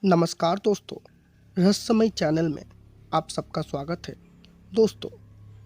नमस्कार दोस्तों, रहस्यमय चैनल में आप सबका स्वागत है। दोस्तों,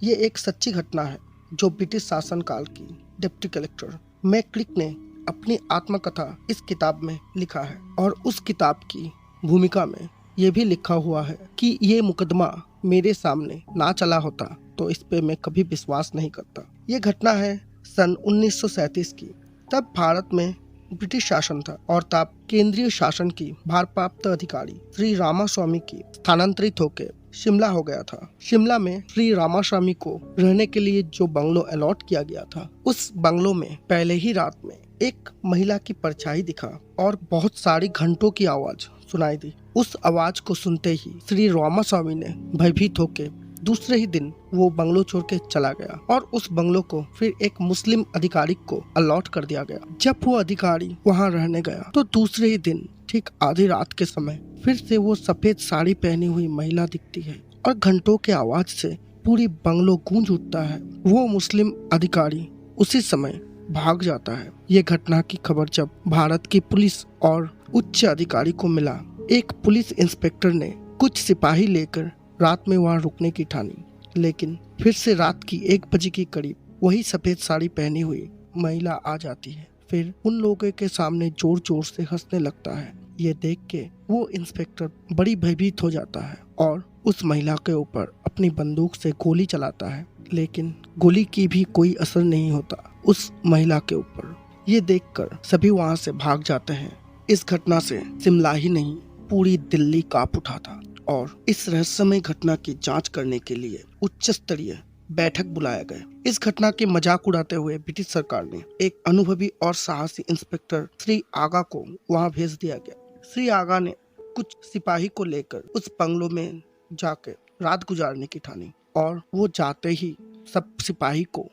ये एक सच्ची घटना है जो ब्रिटिश शासनकाल की डिप्टी कलेक्टर मैक्लिक ने अपनी आत्मकथा इस किताब में लिखा है। और उस किताब की भूमिका में ये भी लिखा हुआ है कि ये मुकदमा मेरे सामने ना चला होता तो इस पे मैं कभी विश्वास नहीं करता। ये घटना है सन 1937 की। तब भारत में ब्रिटिश शासन था और तब केंद्रीय शासन की भारप्राप्त अधिकारी श्री रामास्वामी की स्थानांतरित होकर शिमला हो गया था। शिमला में श्री रामास्वामी को रहने के लिए जो बंगलो अलॉट किया गया था, उस बंगलो में पहले ही रात में एक महिला की परछाई दिखा और बहुत सारी घंटों की आवाज सुनाई दी। उस आवाज को सुनते ही श्री रामास्वामी ने भयभीत होकर दूसरे ही दिन वो बंगलो छोड़ के चला गया और उस बंगलो को फिर एक मुस्लिम अधिकारी को अलॉट कर दिया गया। जब वो अधिकारी वहाँ रहने गया तो दूसरे ही दिन ठीक आधी रात के समय फिर से वो सफेद साड़ी पहनी हुई महिला दिखती है और घंटों के आवाज से पूरी बंगलो गूंज उठता है। वो मुस्लिम अधिकारी उसी समय भाग जाता है। ये घटना की खबर जब भारत की पुलिस और उच्च अधिकारी को मिला, एक पुलिस इंस्पेक्टर ने कुछ सिपाही लेकर रात में वहां रुकने की ठानी। लेकिन फिर से रात की 1 बजे के करीब वही सफेद साड़ी पहनी हुई महिला आ जाती है। फिर उन लोगों के सामने जोर जोर से हंसने लगता है। ये देख के वो इंस्पेक्टर बड़ी भयभीत हो जाता है और उस महिला के ऊपर अपनी बंदूक से गोली चलाता है, लेकिन गोली की भी कोई असर नहीं होता उस महिला के ऊपर। ये देखकर सभी वहां से भाग जाते हैं। इस घटना से शिमला ही नहीं, पूरी दिल्ली कांप उठा था और इस रहस्यमय घटना की जांच करने के लिए उच्च स्तरीय बैठक बुलाया गया। इस घटना के मजाक उड़ाते हुए ब्रिटिश सरकार ने एक अनुभवी और साहसी इंस्पेक्टर श्री आगा को वहां भेज दिया गया। श्री आगा ने कुछ सिपाही को लेकर उस बंगलो में जाकर रात गुजारने की ठानी और वो जाते ही सब सिपाही को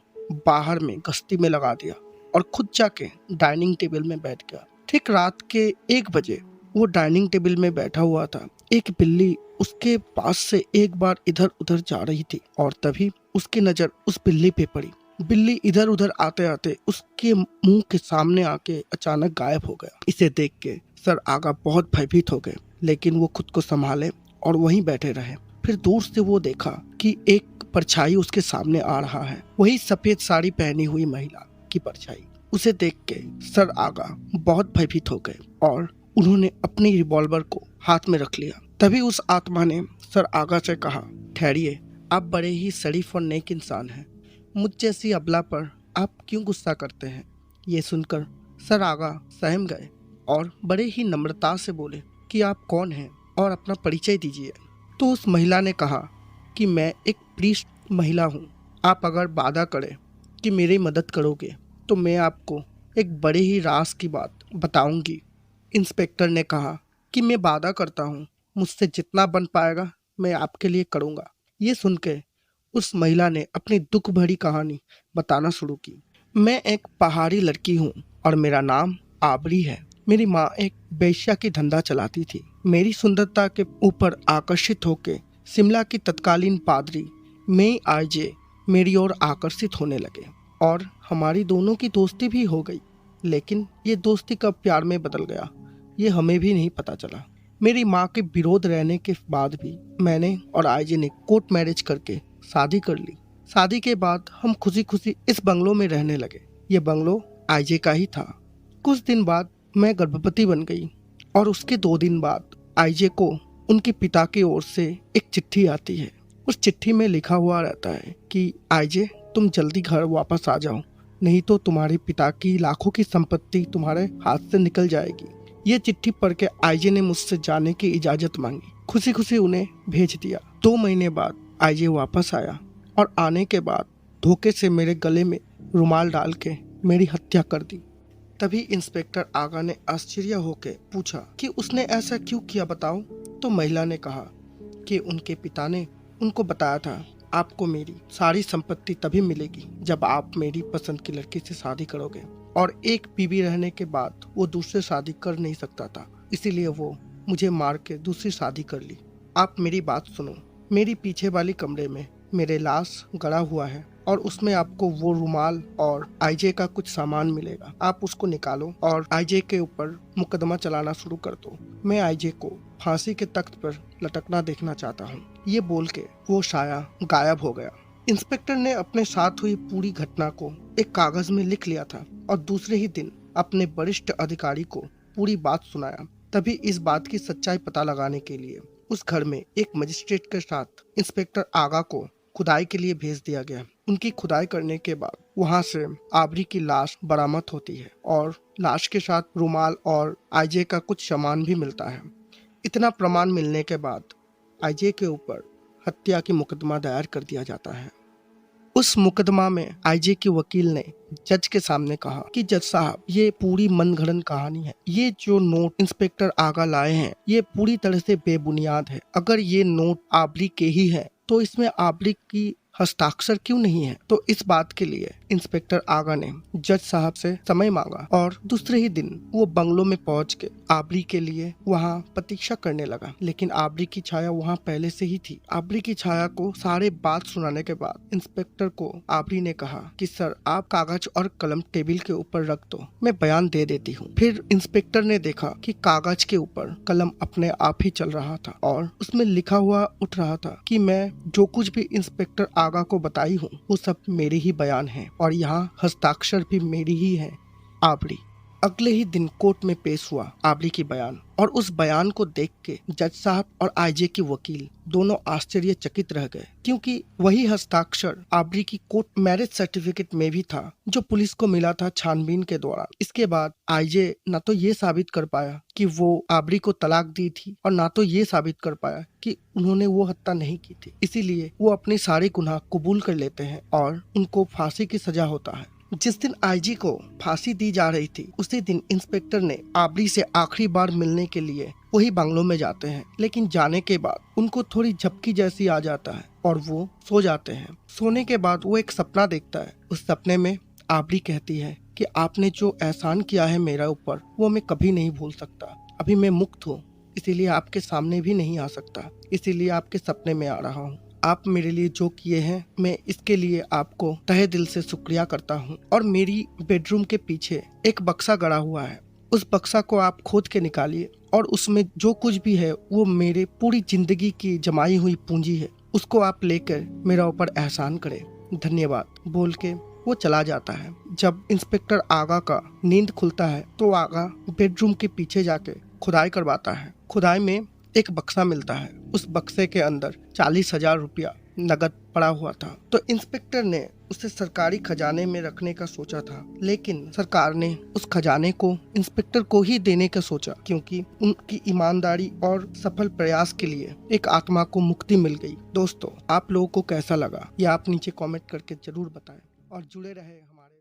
बाहर में गश्ती में लगा दिया और खुद जाके डाइनिंग टेबल में बैठ गया। ठीक रात के 1 बजे वो डाइनिंग टेबल में बैठा हुआ था। एक बिल्ली उसके पास से एक बार इधर उधर जा रही थी और तभी उसकी नजर उस बिल्ली पे पड़ी। बिल्ली इधर उधर आते आते उसके मुंह के सामने आके अचानक गायब हो गया। इसे देख के सर आगा बहुत भयभीत हो गए, लेकिन वो खुद को संभाले और वहीं बैठे रहे। फिर दूर से वो देखा कि एक परछाई उसके सामने आ रहा है, वही सफेद साड़ी पहनी हुई महिला की परछाई। उसे देख के सर आगा बहुत भयभीत हो गए और उन्होंने अपनी रिवॉल्वर को हाथ में रख लिया। तभी उस आत्मा ने सर आगा से कहा, ठहरिए, आप बड़े ही शरीफ और नेक इंसान हैं, मुझ जैसी अबला पर आप क्यों गुस्सा करते हैं। ये सुनकर सर आगा सहम गए और बड़े ही नम्रता से बोले कि आप कौन हैं और अपना परिचय दीजिए। तो उस महिला ने कहा कि मैं एक प्रीस्ट महिला हूँ। आप अगर वादा करें कि मेरी मदद करोगे तो मैं आपको एक बड़े ही राज की बात बताऊंगी। इंस्पेक्टर ने कहा कि मैं वादा करता हूँ, मुझसे जितना बन पाएगा मैं आपके लिए करूँगा। ये सुन के उस महिला ने अपनी दुख भरी कहानी बताना शुरू की। मैं एक पहाड़ी लड़की हूँ और मेरा नाम आबरी है। मेरी माँ एक वेश्या की धंधा चलाती थी। मेरी सुंदरता के ऊपर आकर्षित होकर शिमला की तत्कालीन पादरी मे आरजे मेरी ओर आकर्षित होने लगे और हमारी दोनों की दोस्ती भी हो गई। लेकिन ये दोस्ती कब प्यार में बदल गया ये हमें भी नहीं पता चला। मेरी माँ के विरोध रहने के बाद भी मैंने और आईजे ने कोर्ट मैरिज करके शादी कर ली। शादी के बाद हम खुशी खुशी इस बंगलो में रहने लगे। ये बंगलो आईजे का ही था। कुछ दिन बाद मैं गर्भवती बन गई और उसके 2 दिन बाद आईजे को उनके पिता की ओर से एक चिट्ठी आती है। उस चिट्ठी में लिखा हुआ रहता है कि आईजे, तुम जल्दी घर वापस आ जाओ, नहीं तो तुम्हारे पिता की लाखों की संपत्ति तुम्हारे हाथ से निकल जाएगी। ये चिट्ठी पढ़ के आईजे ने मुझसे जाने की इजाजत मांगी। खुशी खुशी उन्हें भेज दिया। 2 महीने बाद आईजे वापस आया और आने के बाद धोखे से मेरे गले में रुमाल डाल के मेरी हत्या कर दी। तभी इंस्पेक्टर आगा ने आश्चर्य होकर पूछा कि उसने ऐसा क्यों किया, बताओ। तो महिला ने कहा कि उनके पिता ने उनको बताया था, आपको मेरी सारी संपत्ति तभी मिलेगी जब आप मेरी पसंद की लड़की से शादी करोगे, और एक बीवी रहने के बाद वो दूसरे शादी कर नहीं सकता था, इसीलिए वो मुझे मार के दूसरी शादी कर ली। आप मेरी बात सुनो, मेरी पीछे वाली कमरे में मेरे लाश गड़ा हुआ है और उसमें आपको वो रुमाल और आईजे का कुछ सामान मिलेगा। आप उसको निकालो और आईजे के ऊपर मुकदमा चलाना शुरू कर दो। मैं आईजे को फांसी के तख्त पर लटकना देखना चाहता हूँ। ये बोल के वो साया गायब हो गया। इंस्पेक्टर ने अपने साथ हुई पूरी घटना को एक कागज में लिख लिया था और दूसरे ही दिन अपने वरिष्ठ अधिकारी को पूरी बात सुनाया। तभी इस बात की सच्चाई पता लगाने के लिए उस घर में एक मजिस्ट्रेट के साथ इंस्पेक्टर आगा को खुदाई के लिए भेज दिया गया। उनकी खुदाई करने के बाद वहां से आबरी की लाश बरामद होती है और लाश के साथ रुमाल और आईजे का कुछ सामान भी मिलता है। इतना प्रमाण मिलने के बाद आईजे के ऊपर हत्या की मुकदमा दायर कर दिया जाता है। उस मुकदमा में आईजे के वकील ने जज के सामने कहा कि जज साहब, ये पूरी मनगढ़ंत कहानी है। ये जो नोट इंस्पेक्टर आगा लाए हैं ये पूरी तरह से बेबुनियाद है। अगर ये नोट आबरी के ही है तो इसमें आबरी की हस्ताक्षर क्यों नहीं है? तो इस बात के लिए इंस्पेक्टर आगा ने जज साहब से समय मांगा और दूसरे ही दिन वो बंगलों में पहुंच के आबरी के लिए वहां प्रतीक्षा करने लगा। लेकिन आबरी की छाया वहां पहले से ही थी। आबरी की छाया को सारे बात सुनाने के बाद इंस्पेक्टर को आबरी ने कहा कि सर, आप कागज और कलम टेबल के ऊपर रख दो, मैं बयान दे देती हूँ। फिर इंस्पेक्टर ने देखा कि कागज के ऊपर कलम अपने आप ही चल रहा था और उसमें लिखा हुआ उठ रहा था कि मैं जो कुछ भी इंस्पेक्टर आगा को बताई हूँ वो सब मेरे ही बयान हैं और यहाँ हस्ताक्षर भी मेरी ही है, आबरी। अगले ही दिन कोर्ट में पेश हुआ आबरी की बयान और उस बयान को देख के जज साहब और आईजे की वकील दोनों आश्चर्यचकित रह गए, क्योंकि वही हस्ताक्षर आबरी की कोर्ट मैरिज सर्टिफिकेट में भी था जो पुलिस को मिला था छानबीन के दौरान। इसके बाद आईजे न तो ये साबित कर पाया कि वो आबरी को तलाक दी थी और ना तो ये साबित कर पाया कि उन्होंने वो हत्या नहीं की थी। इसीलिए वो अपने सारे गुनाह कबूल कर लेते हैं और उनको फांसी की सजा होता है। जिस दिन आईजी को फांसी दी जा रही थी उसी दिन इंस्पेक्टर ने आबरी से आखिरी बार मिलने के लिए वही बंगलों में जाते हैं। लेकिन जाने के बाद उनको थोड़ी झपकी जैसी आ जाता है और वो सो जाते हैं। सोने के बाद वो एक सपना देखता है। उस सपने में आबरी कहती है कि आपने जो एहसान किया है मेरा ऊपर वो मैं कभी नहीं भूल सकता। अभी मैं मुक्त हूँ, इसीलिए आपके सामने भी नहीं आ सकता, इसीलिए आपके सपने में आ रहा हूँ। आप मेरे लिए जो किए हैं मैं इसके लिए आपको तहे दिल से शुक्रिया करता हूँ। और मेरी बेडरूम के पीछे एक बक्सा गड़ा हुआ है, उस बक्सा को आप खोद के निकालिए और उसमें जो कुछ भी है वो मेरे पूरी जिंदगी की जमाई हुई पूंजी है, उसको आप लेकर मेरा ऊपर एहसान करें, धन्यवाद बोल के वो चला जाता है। जब इंस्पेक्टर आगा का नींद खुलता है तो आगा बेडरूम के पीछे जाके खुदाई करवाता है। खुदाई में एक बक्सा मिलता है, उस बक्से के अंदर 40,000 रुपया नगद पड़ा हुआ था। तो इंस्पेक्टर ने उसे सरकारी खजाने में रखने का सोचा था, लेकिन सरकार ने उस खजाने को इंस्पेक्टर को ही देने का सोचा, क्योंकि उनकी ईमानदारी और सफल प्रयास के लिए एक आत्मा को मुक्ति मिल गई। दोस्तों, आप लोगों को कैसा लगा ये आप नीचे कमेंट करके जरूर बताएं और जुड़े रहे हमारे